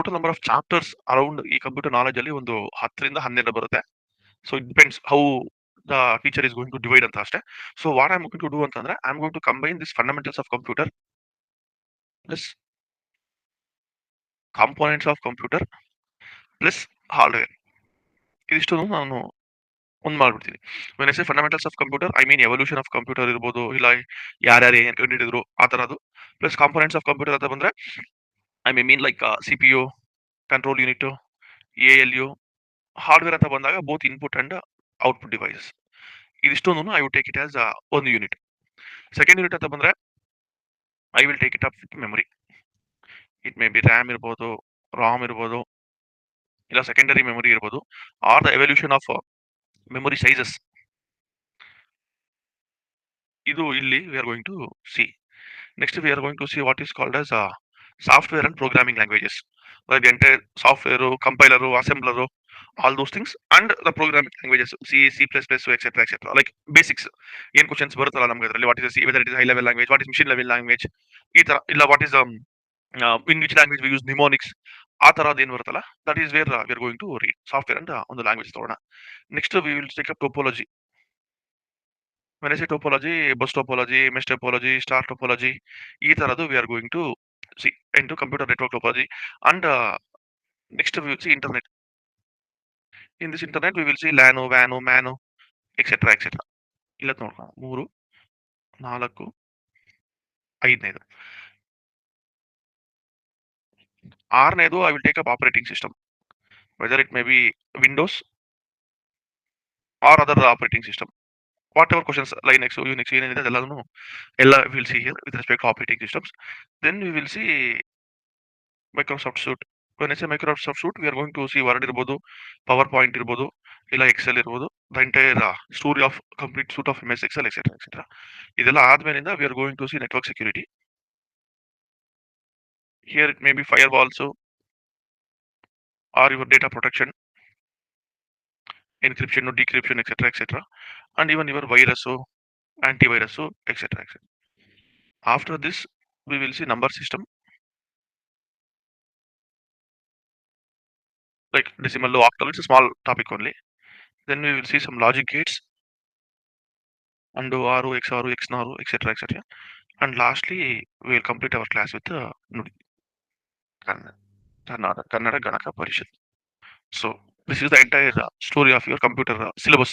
Total number of chapters around ಈ computer knowledge ಅಲ್ಲಿ ಒಂದು 10 ರಿಂದ 12 ಬರುತ್ತೆ. So it depends how the teacher is going to divide ಅಂತ ಅಷ್ಟೇ. So what I am going to do ಅಂತಂದ್ರೆ I am going to combine this fundamentals of computer plus components of computer plus hardware. ಇದಿಷ್ಟು ನಾನು ಒಂದ್ ಮಾಡ್ಬಿಡ್ತೀನಿ. When I say fundamentals of computer I mean evolution of computer ಇರ್ಬೋದು, ಇಲ್ಲ ಯಾರ್ಯಾರು ಏನ್ ಕಂಡಿಡಿದ್ರು ಆ ತರದ್ದು. ಪ್ಲಸ್ ಕಾಂಪೋನೆಂಟ್ಸ್ ಆಫ್ ಕಂಪ್ಯೂಟರ್ ಅಂತ ಬಂದ್ರೆ I mean like CPU, control unit, ALU. Hardware ಅಂತ ಬಂದಾಗ both input and output devices. ಇದಿಷ್ಟೊಂದು I would take it as ಒಂದು ಯೂನಿಟ್. ಸೆಕೆಂಡ್ ಯೂನಿಟ್ ಅಂತ ಬಂದ್ರೆ I will take it up with memory. It may be RAM ಇರ್ಬೋದು, ROM ಇರ್ಬೋದು, ಇಲ್ಲ secondary memory ಇರ್ಬೋದು, or the evolution of memory sizes. ಇದು ಇಲ್ಲಿ we are going to see. Next we are going to see what is called as software and programming languages. Like entire software, compiler, assembler, all those things and the programming languages C, C plus plus etcetera etcetera. Like basics ಏನ್ questions ಬರುತ್ತಲ್ಲ ನಮ್ಗೆ ಅದರಲ್ಲಿ, what is C, whether it is high level language, what is machine level language, ಈ ತರ. ಇಲ್ಲ what is in which language we use mnemonics, ಆ ತರದ್ ಏನ್ ಬರುತ್ತಲ್ಲ, that is where we are going to read software ಅಂತ ಒಂದು language ತಗೋಣ. Next we will take up topology. When I say topology, bus topology, mesh topology, star topology, ಈ ತರದ್ದು we are going to see into computer network topology. And next we will see internet. In this internet we will see LANO, WANO, MANO, etc. etc. ಇಲ್ಲ ನೋಡ್ಕೊಳ್ಳೋಣ. 3, 4, 5ನೇದು. 6ನೇದು I will take up operating system, whether it may be Windows or other operating system. Whatever questions Linux, Unix ಏನೇನಿದೆ ಅದೆಲ್ಲನೂ we will see here with respect to operating systems. Then we will see Microsoft Suite. When I say Microsoft Suite, we are going to see Word ಇರ್ಬೋದು, PowerPoint ಇರ್ಬೋದು, ಇಲ್ಲ Excel ಇರ್ಬೋದು, the entire story of complete suite of MS Excel, etc. etc. ಇದೆಲ್ಲ ಆದ್ಮೇಲಿಂದ we are going to see network security. Here it may be firewalls or your data protection, encryption, decryption, etc. etc. And even your virus, antivirus, etc. etc. After this, we will see number system, like decimal, octal. It's a small topic only. Then we will see some logic gates, undo, RO, XOR, XNOR, etc. etc. And lastly, we will complete our class with Nudi, Kannada Ganaka Parishad. So this is the entire story of your computer syllabus.